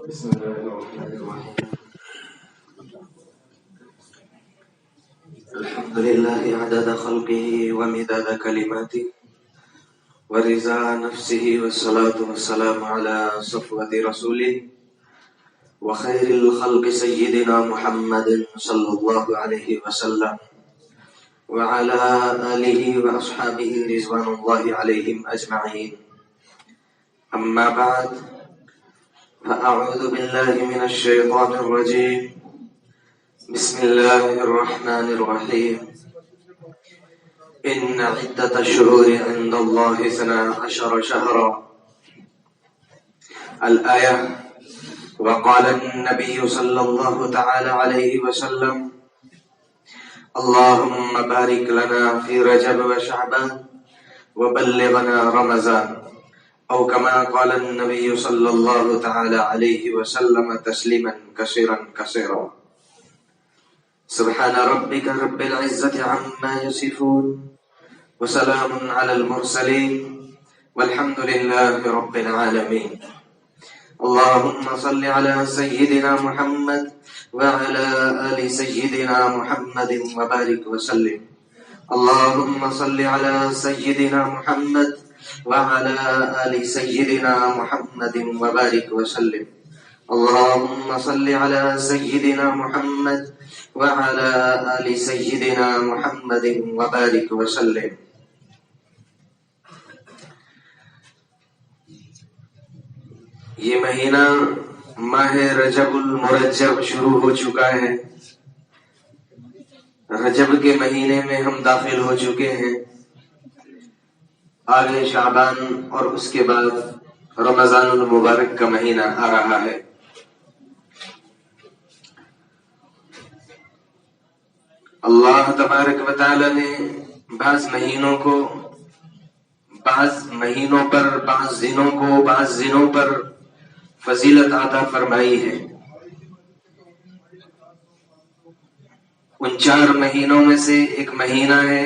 بسم الله الرحمن الرحيم. الحمد لله عدد خلقه ومداد كلماته ورضا نفسه والصلاة والسلام على صفوة رسوله وخير الخلق سيدنا محمد صلى الله عليه وسلم وعلى آله وأصحابه رضوان الله عليهم أجمعين. أما بعد، فأعوذ بالله من الشيطان الرجيم. بسم الله الرحمن الرحيم. إن عدة الشهور عند الله 12 شهرا. الآية. وقال النبي صلى الله تعالى عليه وسلم: اللهم بارك لنا في رجب وشعبان وبلغنا رمضان، أو كما قال النبي صلى الله تعالى عليه وسلم تسليما كثيرا كثيرا. سبحان ربك رب العزة عما يصفون وسلام على المرسلين والحمد لله رب العالمين. اللهم صل على سيدنا محمد وعلى آل سيدنا محمد وبارك وسلم. اللهم صل على سيدنا محمد وعلى آل سيدنا محمد وبارك وسلم. اللهم صل على سيدنا محمد وعلى آل سيدنا محمد وبارك وسلم. یہ مہینہ ماہ رجب المرجب شروع ہو چکا ہے. رجب کے مہینے میں ہم داخل ہو چکے ہیں. آگے شعبان اور اس کے بعد رمضان المبارک کا مہینہ آ رہا ہے. اللہ تبارک و تعالی نے بعض مہینوں پر بعض دنوں پر فضیلت عطا فرمائی ہے. ان 4 مہینوں میں سے ایک مہینہ ہے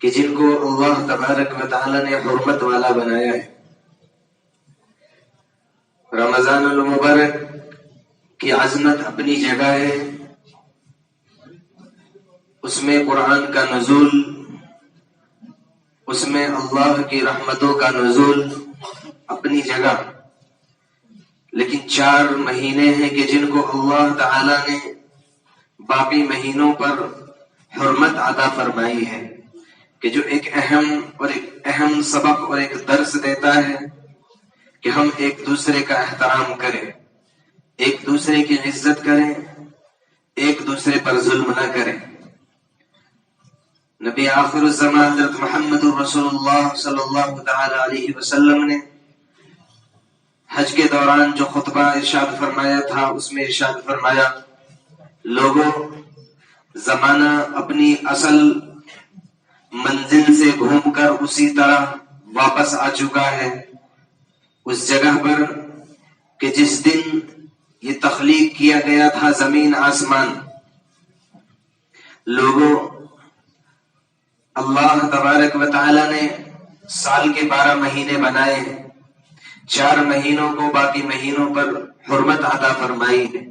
کہ جن کو اللہ تبارک و تعالی نے حرمت والا بنایا ہے. رمضان المبارک کی عظمت اپنی جگہ ہے. اس میں قرآن کا نزول، اس میں اللہ کی رحمتوں کا نزول اپنی جگہ. لیکن 4 مہینے ہیں کہ جن کو اللہ تعالی نے باقی مہینوں پر حرمت عطا فرمائی ہے، کہ جو ایک اہم سبق اور ایک درس دیتا ہے کہ ہم ایک دوسرے کا احترام کریں، ایک دوسرے کی عزت کریں، ایک دوسرے پر ظلم نہ کریں. نبی آخر الزمان حضرت محمد رسول اللہ صلی اللہ تعالی علیہ وسلم نے حج کے دوران جو خطبہ ارشاد فرمایا تھا، اس میں ارشاد فرمایا: لوگوں، زمانہ اپنی اصل منزل سے گھوم کر اسی طرح واپس آ چکا ہے، اس جگہ پر کہ جس دن یہ تخلیق کیا گیا تھا زمین آسمان. لوگوں، اللہ تبارک و تعالی نے سال کے 12 مہینے بنائے ہیں. 4 مہینوں کو باقی مہینوں پر حرمت عطا فرمائی ہے.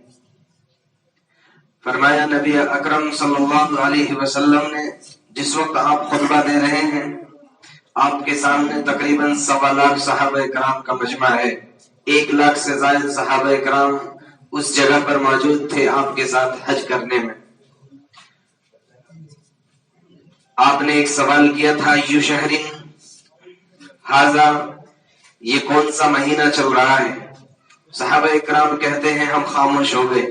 فرمایا نبی اکرم صلی اللہ علیہ وسلم نے جس وقت آپ خطبہ دے رہے ہیں، آپ کے سامنے تقریباً 1.25 لاکھ صحابہ کرام کا مجمع ہے. 1 لاکھ سے زائد صحابہ کرام اس جگہ پر موجود تھے آپ کے ساتھ حج کرنے میں. آپ نے ایک سوال کیا تھا: یو شہرین ھذا، یہ کون سا مہینہ چل رہا ہے؟ صحابہ اکرام کہتے ہیں ہم خاموش ہو گئے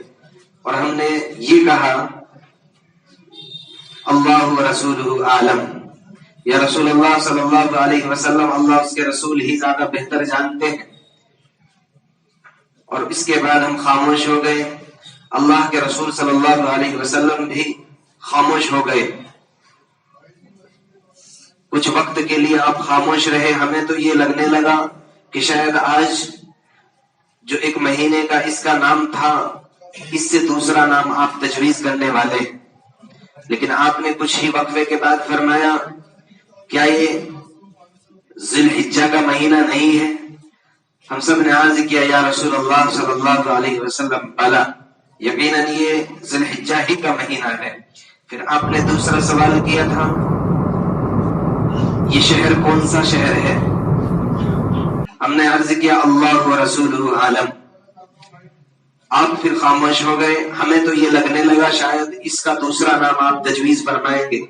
اور ہم نے یہ کہا: اللہ و رسولہ عالم، یا رسول اللہ صلی اللہ علیہ وسلم، اللہ اس کے رسول ہی زیادہ بہتر جانتے ہیں. اور اس کے بعد ہم خاموش ہو گئے. اللہ کے رسول صلی اللہ علیہ وسلم بھی خاموش ہو گئے. کچھ وقت کے لیے آپ خاموش رہے. ہمیں تو یہ لگنے لگا کہ شاید آج جو ایک مہینے کا اس کا نام تھا، اس سے دوسرا نام آپ تجویز کرنے والے. لیکن آپ نے کچھ ہی وقفے کے بعد فرمایا: کیا یہ ذی الحجہ کا مہینہ نہیں ہے؟ ہم سب نے عرض کیا یا رسول اللہ صلی اللہ علیہ وسلم بلا، یقیناً یہ ذی الحجہ ہی کا مہینہ ہے۔ پھر آپ نے دوسرا سوال کیا تھا یہ شہر کون سا شہر ہے؟ ہم نے عرض کیا اللہ و رسولہ عالم۔ آپ پھر خاموش ہو گئے، ہمیں تو یہ لگنے لگا شاید اس کا دوسرا نام آپ تجویز فرمائیں گے۔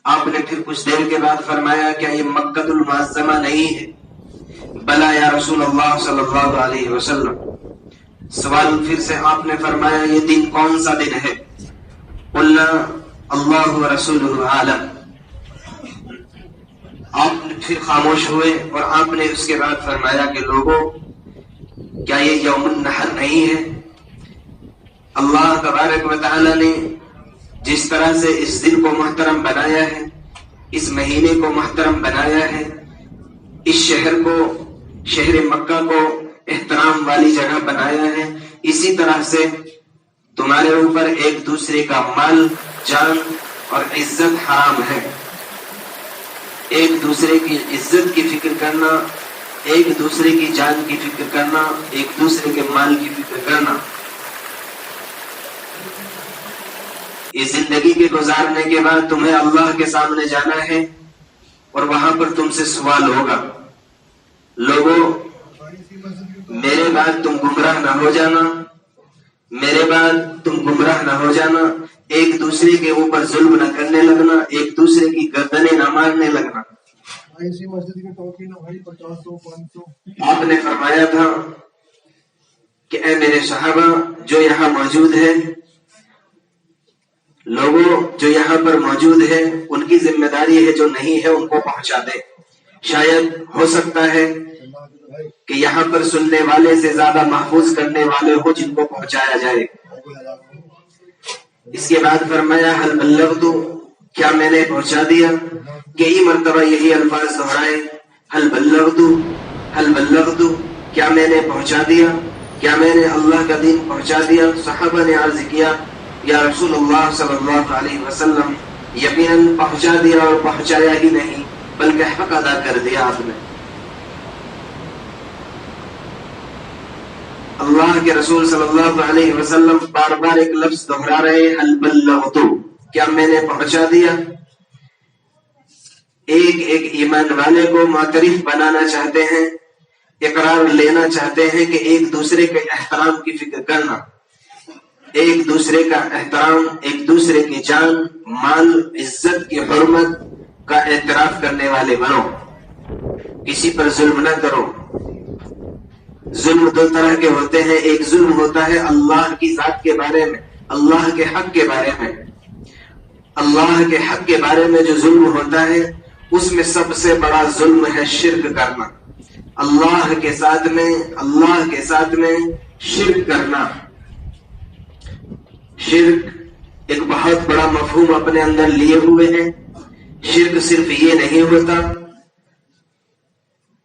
آپ نے پھر کچھ دیر کے بعد فرمایا کیا یہ مکۃ المعظمہ نہیں ہے؟ بلا یا رسول اللہ صلی اللہ علیہ وسلم۔ سوال پھر سے آپ نے فرمایا یہ دن کون سا دن ہے؟ قلنا اللہ و رسولہ عالم۔ آپ پھر خاموش ہوئے اور آپ نے اس کے بعد فرمایا کہ لوگوں کیا یہ یوم النحر نہیں ہے؟ اللہ تبارک و تعالی نے جس طرح سے اس دن کو محترم بنایا ہے، اس مہینے کو محترم بنایا ہے، اس شہر کو، شہر مکہ کو احترام والی جگہ بنایا ہے، اسی طرح سے تمہارے اوپر ایک دوسرے کا مال، جان اور عزت حرام ہے۔ ایک دوسرے کی عزت کی فکر کرنا، ایک دوسرے کی جان کی فکر کرنا، ایک دوسرے کے مال کی فکر کرنا، یہ زندگی کے گزارنے کے بعد تمہیں اللہ کے سامنے جانا ہے اور وہاں پر تم سے سوال ہوگا۔ لوگوں میرے بعد تم گمراہ نہ ہو جانا، میرے بعد تم گمراہ نہ ہو جانا، ایک دوسرے کے اوپر ظلم نہ کرنے لگنا، ایک دوسرے کی گردنیں نہ مارنے لگنا۔ آپ نے فرمایا تھا کہ اے میرے صحابہ جو یہاں موجود ہے، لوگوں جو یہاں پر موجود ہے ان کی ذمہ داری ہے جو نہیں ہے ان کو پہنچا دے۔ شاید ہو سکتا ہے کہ یہاں پر سننے والے سے زیادہ محفوظ کرنے والے ہو جن کو پہنچایا جائے۔ اس کے بعد فرمایا حل بلغت، کیا میں نے پہنچا دیا؟ کئی مرتبہ یہی الفاظ دہرائے، حل بلغت، حل بلغت، کیا میں نے پہنچا دیا؟ کیا میں نے اللہ کا دین پہنچا دیا؟ صحابہ نے عرض کیا یا رسول اللہ صلی اللہ علیہ وسلم یقیناً پہنچا دیا، اور پہنچایا ہی نہیں بلکہ حق ادا کر دیا آپ نے۔ اللہ کے رسول صلی اللہ علیہ وسلم بار بار ایک لفظ دہرا رہے، حل بلغت، کیا میں نے پہنچا دیا؟ ایک ایک ایمان والے کو معترف بنانا چاہتے ہیں، اقرار لینا چاہتے ہیں کہ ایک دوسرے کے احترام کی فکر کرنا، ایک دوسرے کا احترام، ایک دوسرے کی جان، مال، عزت کی حرمت کا اعتراف کرنے والے بنو، کسی پر ظلم نہ کرو۔ ظلم دو طرح کے ہوتے ہیں، ایک ظلم ہوتا ہے اللہ کی ذات کے بارے میں، اللہ کے حق کے بارے میں۔ اللہ کے حق کے بارے میں جو ظلم ہوتا ہے اس میں سب سے بڑا ظلم ہے شرک کرنا، اللہ کے ساتھ میں شرک کرنا۔ شرک ایک بہت بڑا مفہوم اپنے اندر لیے ہوئے ہیں۔ شرک صرف یہ نہیں ہوتا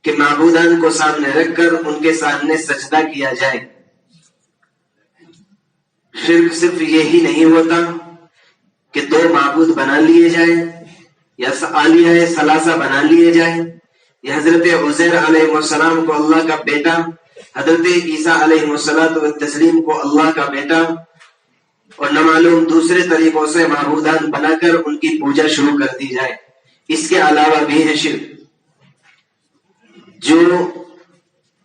کہ معبودان کو سامنے رکھ کر ان کے سامنے سجدہ کیا جائے، شرک صرف یہی نہیں ہوتا کہ دو معبود بنا لیے جائیں یا آلیہ ثلاثہ بنا لیے جائیں، یا حضرت عزیر علیہ السلام کو اللہ کا بیٹا، حضرت عیسیٰ علیہ السلام کو اللہ کا بیٹا، اور نہ معلوم دوسرے طریقوں سے معبودان بنا کر ان کی پوجا شروع کر دی جائے۔ اس کے علاوہ بھی ہے شرک، جو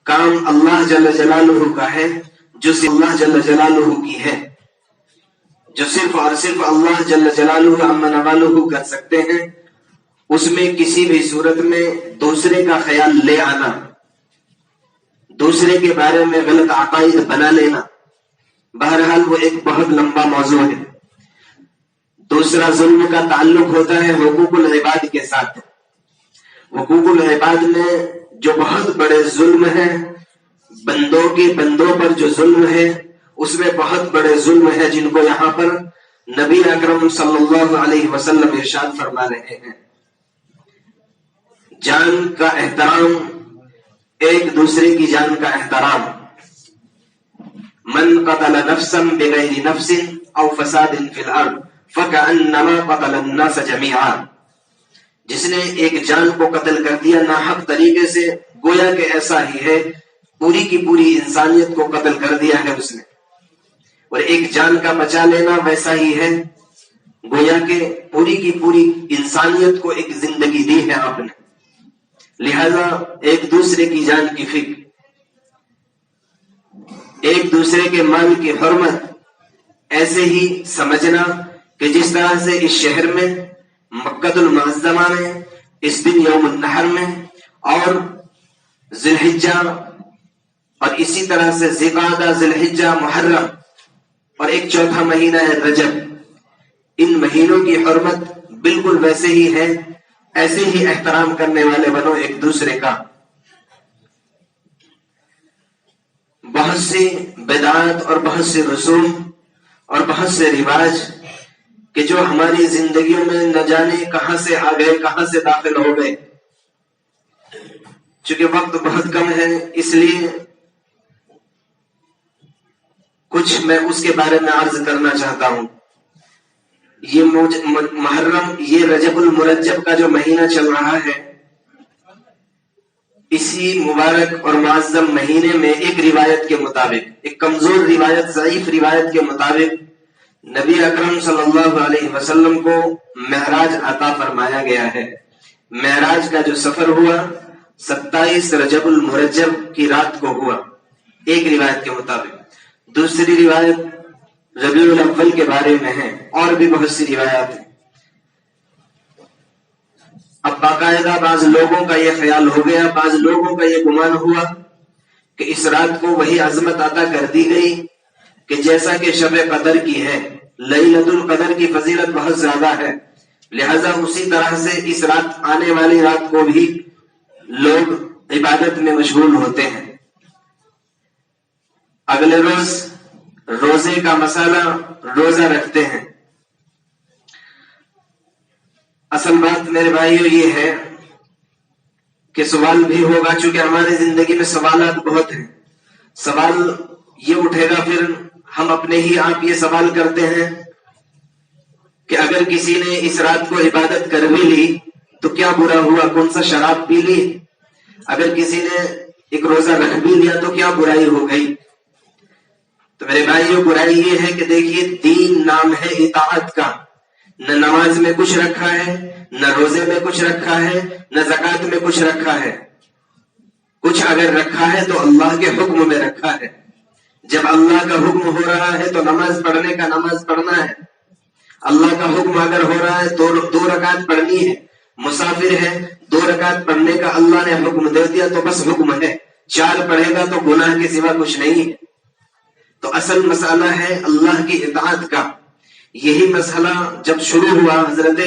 کام اللہ جل جلالہ کا ہے، جو اللہ جل جلالہ کی ہے، جو صرف اور صرف اللہ جل جلالہ عما نوالہ کر سکتے ہیں، اس میں کسی بھی صورت میں دوسرے کا خیال لے آنا، دوسرے کے بارے میں غلط عقائد بنا لینا، بہرحال وہ ایک بہت لمبا موضوع ہے۔ دوسرا ظلم کا تعلق ہوتا ہے حقوق العباد کے ساتھ۔ حقوق العباد میں جو بہت بڑے ظلم ہیں، بندوں پر جو ظلم ہے، اس میں بہت بڑے ظلم ہے جن کو یہاں پر نبی اکرم صلی اللہ علیہ وسلم ارشاد فرما رہے ہیں۔ جان کا احترام، ایک دوسرے کی جان کا احترام۔ من قتل نفسا بغیر نفس او فساد فی الارض فکأنما قتل الناس جميعا، جس نے ایک جان کو قتل کر دیا ناحق طریقے سے، گویا کہ ایسا ہی ہے پوری کی پوری انسانیت کو قتل کر دیا ہے اس نے. اور ایک جان کا بچا لینا ویسا ہی ہے گویا کہ پوری کی پوری انسانیت کو ایک زندگی دی ہے آپ نے. لہذا ایک دوسرے کی جان کی فکر، ایک دوسرے کے مال کی حرمت ایسے ہی سمجھنا کہ جس طرح سے اس شہر میں مکۃ المعظمہ میں اس دن یوم النحر میں اور ذی الحجہ اور اسی طرح سے ذی القعدہ، ذی الحجہ، محرم اور ایک چوتھا مہینہ ہے رجب، ان مہینوں کی حرمت بالکل ویسے ہی ہے. ایسے ہی احترام کرنے والے بنو ایک دوسرے کا. بہت سی بدعات اور بہت سے رسوم اور بہت سے رواج کہ جو ہماری زندگیوں میں نہ جانے کہاں سے آ گئے، کہاں سے داخل ہو گئے. چونکہ وقت بہت کم ہے اس لیے کچھ میں اس کے بارے میں عرض کرنا چاہتا ہوں. یہ محرم، یہ رجب المرجب کا جو مہینہ چل رہا ہے، اسی مبارک اور معظم مہینے میں ایک روایت کے مطابق، ایک کمزور روایت، ضعیف روایت کے مطابق نبی اکرم صلی اللہ علیہ وسلم کو معراج عطا فرمایا گیا ہے. معراج کا جو سفر ہوا 27 رجب المرجب کی رات کو ہوا ایک روایت کے مطابق. دوسری روایت ربیع الاول کے بارے میں ہے، اور بھی بہت سی روایات ہیں. اب باقاعدہ بعض لوگوں کا یہ خیال ہو گیا، بعض لوگوں کا یہ گمان ہوا کہ اس رات کو وہی عظمت عطا کر دی گئی کہ جیسا کہ شب قدر کی ہے، لیلۃ القدر کی فضیلت بہت زیادہ ہے، لہذا اسی طرح سے اس رات، آنے والی رات کو بھی لوگ عبادت میں مشغول ہوتے ہیں. اگلے روز روزے کا مسئلہ، روزہ رکھتے ہیں. اصل بات میرے بھائیو یہ ہے کہ سوال بھی ہوگا، چونکہ ہماری زندگی میں سوالات بہت ہیں. سوال یہ اٹھے گا، پھر ہم اپنے ہی آپ یہ سوال کرتے ہیں کہ اگر کسی نے اس رات کو عبادت کر بھی لی تو کیا برا ہوا، کون سا شراب پی لی؟ اگر کسی نے ایک روزہ رکھ بھی لیا تو کیا برائی ہو گئی؟ تو میرے بھائیو برائی یہ ہے کہ دیکھیے دین نام ہے اطاعت کا. نہ نماز میں کچھ رکھا ہے، نہ روزے میں کچھ رکھا ہے، نہ زکوٰۃ میں کچھ رکھا ہے. کچھ اگر رکھا ہے تو اللہ کے حکم میں رکھا ہے. جب اللہ کا حکم ہو رہا ہے تو نماز پڑھنے کا نماز پڑھنا ہے. اللہ کا حکم اگر ہو رہا ہے تو 2 رکعت پڑھنی ہے. مسافر ہے 2 رکعت پڑھنے کا اللہ نے حکم دے دیا تو بس حکم ہے. 4 پڑھے گا تو گناہ کے سوا کچھ نہیں ہے. تو اصل مسئلہ ہے اللہ کی اطاعت کا. یہی مسئلہ جب شروع ہوا، حضرت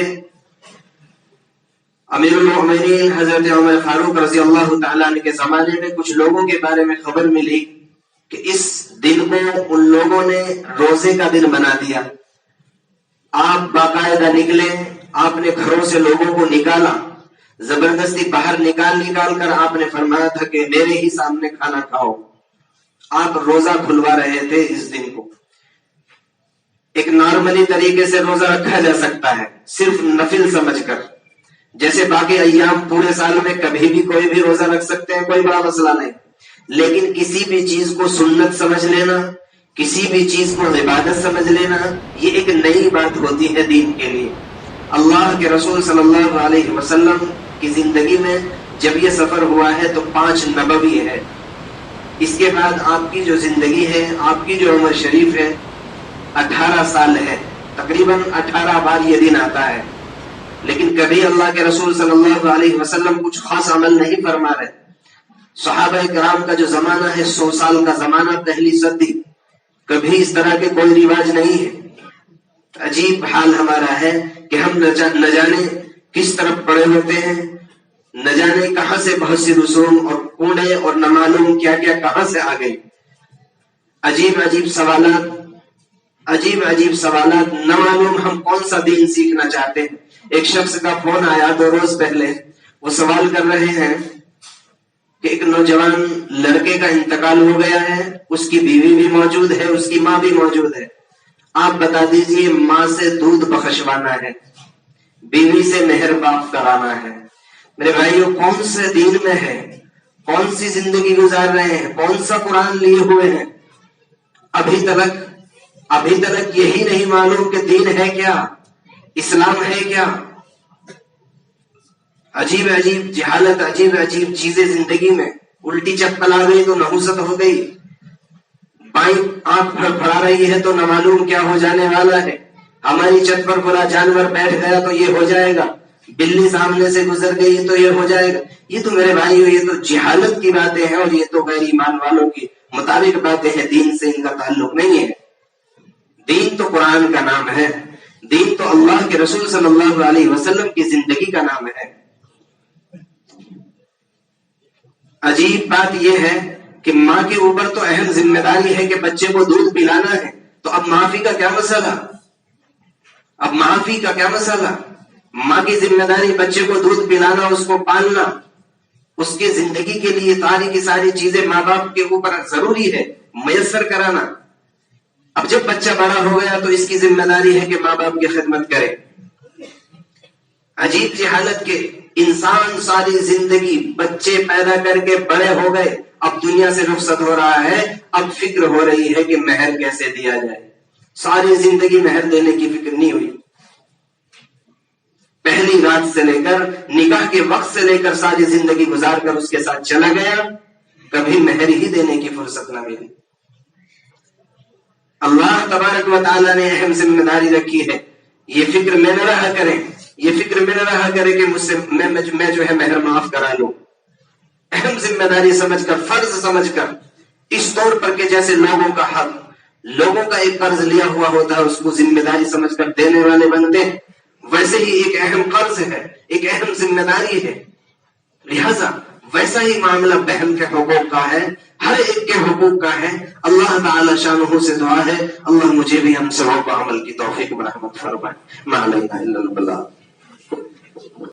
امیر المؤمنین حضرت عمر فاروق رضی اللہ تعالیٰ عنہ کے زمانے میں کچھ لوگوں کے بارے میں خبر ملی کہ اس دن کو ان لوگوں نے روزے کا دن بنا دیا. آپ باقاعدہ نکلے، آپ نے گھروں سے لوگوں کو نکالا، زبردستی باہر نکال کر آپ نے فرمایا تھا کہ میرے ہی سامنے کھانا کھاؤ. آپ روزہ کھلوا رہے تھے اس دن کو. ایک نارملی طریقے سے روزہ رکھا جا سکتا ہے، صرف نفل سمجھ کر، جیسے باقی ایام پورے سال میں کبھی بھی کوئی بھی روزہ رکھ سکتے ہیں، کوئی بڑا مسئلہ نہیں. لیکن کسی بھی چیز کو سنت سمجھ لینا، کسی بھی چیز کو عبادت سمجھ لینا، یہ ایک نئی بات ہوتی ہے دین کے لیے. اللہ کے رسول صلی اللہ علیہ وسلم کی زندگی میں جب یہ سفر ہوا ہے تو 5 نبوی ہے. اس کے بعد آپ کی جو زندگی ہے، آپ کی جو عمر شریف ہے 18 سال ہے. تقریباً 18 بار یہ دن آتا ہے. لیکن کبھی اللہ کے رسول صلی اللہ علیہ وسلم کچھ خاص عمل نہیں فرما رہے. صحابہ کرام کا جو زمانہ ہے 100 سال کا زمانہ، پہلی صدی، کبھی اس طرح کے کوئی رواج نہیں ہے. عجیب حال ہمارا ہے کہ ہم نہ جانے کس طرف پڑے ہوتے ہیں، نہ جانے کہاں سے بہت سی رسوم اور کوڑے اور نہ معلوم کیا کیا کہاں سے آ گئی. عجیب عجیب سوالات، نہ معلوم ہم کون سا دین سیکھنا چاہتے ہیں. ایک شخص کا فون آیا 2 روز پہلے، وہ سوال کر رہے ہیں کہ ایک نوجوان لڑکے کا انتقال ہو گیا ہے، اس کی بیوی بھی موجود ہے، اس کی ماں بھی موجود ہے. آپ بتا دیجئے ماں سے دودھ بخشوانا ہے، بیوی سے مہر باپ کرانا ہے. میرے بھائیوں کون سے دین میں ہے، کون سی زندگی گزار رہے ہیں, کون سا قرآن لیے ہوئے ہیں, ابھی تلک یہی نہیں معلوم کہ دین ہے کیا, اسلام ہے کیا. عجیب عجیب جہالت, عجیب عجیب چیزیں زندگی میں. الٹی چپل آ گئی تو نحوست ہو گئی, بائیں آنکھ پھڑا رہی ہے تو نہ معلوم کیا ہو جانے والا ہے. ہماری چھت پر برا جانور بیٹھ گیا تو یہ ہو جائے گا, بلی سامنے سے گزر گئی تو یہ ہو جائے گا. یہ تو میرے بھائیو یہ تو جہالت کی باتیں ہیں, اور یہ تو غیر ایمان والوں کے مطابق باتیں ہیں, دین سے ان کا تعلق نہیں ہے. دین تو قرآن کا نام ہے, دین تو اللہ کے رسول صلی اللہ علیہ وسلم کی زندگی کا نام ہے. عجیب بات یہ ہے کہ ماں کے اوپر تو اہم ذمہ داری ہے کہ بچے کو دودھ پلانا ہے, تو اب معافی کا کیا مسئلہ, ماں کی ذمہ داری بچے کو دودھ پلانا, اس کو پالنا, اس کے زندگی کے لیے ساری کی ساری چیزیں ماں باپ کے اوپر ضروری ہے میسر کرانا. اب جب بچہ بڑا ہو گیا تو اس کی ذمہ داری ہے کہ ماں باپ کی خدمت کرے. عجیب جہالت کے انسان ساری زندگی بچے پیدا کر کے بڑے ہو گئے, اب دنیا سے رخصت ہو رہا ہے, اب فکر ہو رہی ہے کہ مہر کیسے دیا جائے. ساری زندگی مہر دینے کی فکر نہیں ہوئی. پہلی رات سے لے کر نکاح کے وقت سے لے کر ساری زندگی گزار کر اس کے ساتھ چلا گیا, کبھی مہر ہی دینے کی فرصت نہ ملی. اللہ تبارک و تعالیٰ نے اہم ذمہ داری رکھی ہے, یہ فکر میں نہ رہا کرے کہ مجھ سے میں جو ہے مہر معاف کرا لوں. اہم ذمہ داری سمجھ کر, فرض سمجھ کر, اس طور پر کہ جیسے لوگوں کا حق, لوگوں کا ایک قرض لیا ہوا ہوتا ہے, اس کو ذمہ داری سمجھ کر دینے والے بنتے ہیں, ویسے ہی ایک اہم قرض ہے, ایک اہم ذمہ داری ہے. لہذا ویسا ہی معاملہ بہن کے حقوق کا ہے, ہر ایک کے حقوق کا ہے. اللہ تعالی شانہ سے دعا ہے, اللہ مجھے بھی ہم سبوں کو عمل کی توفیق و رحمت فرمائے. ما علینا الا البلاغ.